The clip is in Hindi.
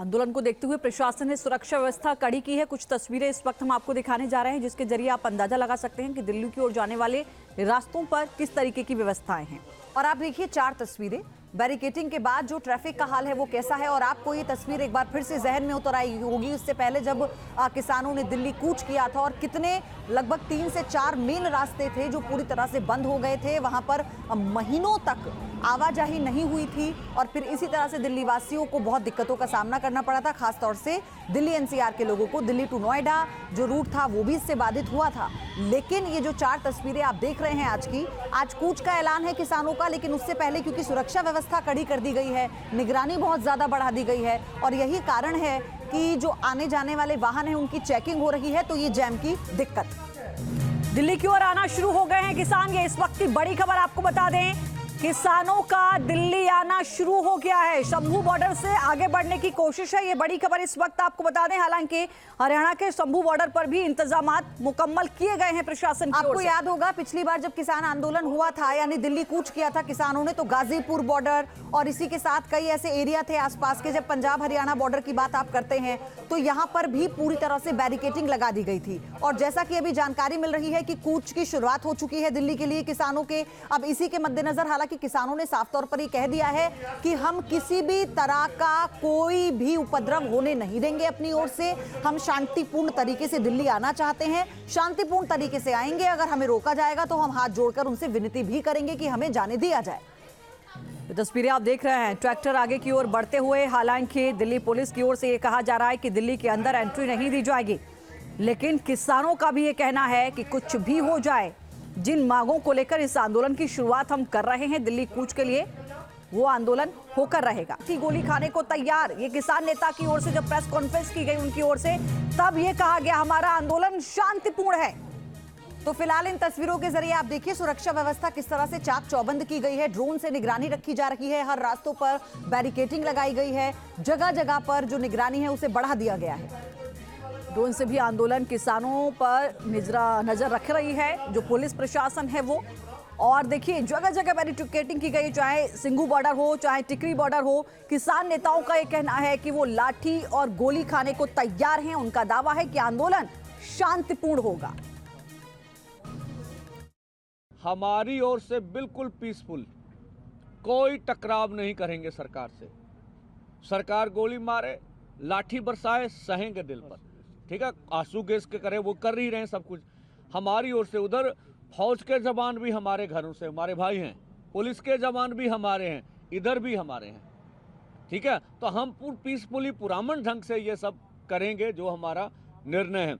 आंदोलन को देखते हुए प्रशासन ने सुरक्षा व्यवस्था कड़ी की है। कुछ तस्वीरें इस वक्त हम आपको दिखाने जा रहे हैं, जिसके जरिए आप अंदाजा लगा सकते हैं कि दिल्ली की ओर जाने वाले रास्तों पर किस तरीके की व्यवस्थाएं हैं। और आप देखिए 4 तस्वीरें बैरिकेटिंग के बाद जो ट्रैफिक का हाल है वो कैसा है। और आपको ये तस्वीर एक बार फिर से जहन में उतर आई होगी, उससे पहले जब किसानों ने दिल्ली कूच किया था और कितने लगभग 3 से 4 मेन रास्ते थे जो पूरी तरह से बंद हो गए थे। वहां पर महीनों तक आवाजाही नहीं हुई थी और फिर इसी तरह से दिल्ली वासियों को बहुत दिक्कतों का सामना करना पड़ा था। खासतौर से दिल्ली एनसीआर के लोगों को दिल्ली टू नोएडा जो रूट था वो भी इससे बाधित हुआ था। लेकिन ये जो 4 तस्वीरें आप देख रहे हैं आज कूच का ऐलान है किसानों का, लेकिन उससे पहले क्योंकि सुरक्षा व्यवस्था कड़ी कर दी गई है, निगरानी बहुत ज्यादा बढ़ा दी गई है और यही कारण है कि जो आने जाने वाले वाहन हैं उनकी चेकिंग हो रही है, तो ये जैम की दिक्कत। दिल्ली की ओर आना शुरू हो गए हैं किसान। ये इस वक्त की बड़ी खबर आपको बता दें, किसानों का दिल्ली आना शुरू हो गया है। शंभू बॉर्डर से आगे बढ़ने की कोशिश है, ये बड़ी खबर इस वक्त आपको बता दें। हालांकि हरियाणा के शंभू बॉर्डर पर भी इंतजामात मुकम्मल किए गए हैं प्रशासन की ओर से। आपको याद होगा पिछली बार जब किसान आंदोलन हुआ था, यानी दिल्ली कूच किया था किसानों ने, तो गाजीपुर बॉर्डर और इसी के साथ कई ऐसे एरिया थे आसपास के। जब पंजाब हरियाणा बॉर्डर की बात आप करते हैं तो यहाँ पर भी पूरी तरह से बैरिकेटिंग लगा दी गई थी। और जैसा कि अभी जानकारी मिल रही है कि कूच की शुरुआत हो चुकी है दिल्ली के लिए किसानों के। अब इसी के मद्देनजर हालांकि किसानों ने साफ तौर पर ये कह दिया है कि हम किसी भी तरह का कोई भी उपद्रव होने नहीं देंगे अपनी ओर से। हम शांतिपूर्ण तरीके से दिल्ली आना चाहते हैं, शांतिपूर्ण तरीके से आएंगे। अगर हमें रोका जाएगा तो हम हाथ जोड़कर उनसे विनती भी करेंगे कि हमें जाने दिया जाए। तस्वीरें आप देख रहे हैं ट्रैक्टर आगे की ओर बढ़ते हुए। हालांकि दिल्ली पुलिस की ओर से यह कहा जा रहा है कि दिल्ली के अंदर एंट्री नहीं दी जाएगी, लेकिन किसानों का भी ये कहना है कि कुछ भी हो जाए, जिन मांगों को लेकर इस आंदोलन की शुरुआत हम कर रहे हैं दिल्ली कूच के लिए, वो आंदोलन होकर रहेगा। गोली खाने को तैयार, ये किसान नेता की ओर से जब प्रेस कॉन्फ्रेंस की गई उनकी ओर से, तब ये कहा गया हमारा आंदोलन शांतिपूर्ण है। तो फिलहाल इन तस्वीरों के जरिए आप देखिए सुरक्षा व्यवस्था किस तरह से चाक चौबंद की गई है। ड्रोन से निगरानी रखी जा रही है, हर रास्तों पर बैरिकेटिंग लगाई गई है, जगह जगह पर जो निगरानी है उसे बढ़ा दिया गया है। ड्रोन से भी आंदोलन किसानों पर नजर रख रही है जो पुलिस प्रशासन है वो। और देखिए जगह जगह बैरिकेटिंग की गई, चाहे सिंघू बॉर्डर हो चाहे टिकरी बॉर्डर हो। किसान नेताओं का यह कहना है कि वो लाठी और गोली खाने को तैयार हैं। उनका दावा है कि आंदोलन शांतिपूर्ण होगा। हमारी ओर से बिल्कुल पीसफुल, कोई टकराव नहीं करेंगे सरकार से। सरकार गोली मारे, लाठी बरसाए, सहेंगे दिल पर, ठीक है। आंसू गैस के करे वो कर ही रहे हैं सब कुछ हमारी ओर से। उधर फौज के जवान भी हमारे घरों से हमारे भाई हैं, पुलिस के जवान भी हमारे हैं, इधर भी हमारे हैं, ठीक है। तो हम पीसफुली पुरामन ढंग से ये सब करेंगे जो हमारा निर्णय है।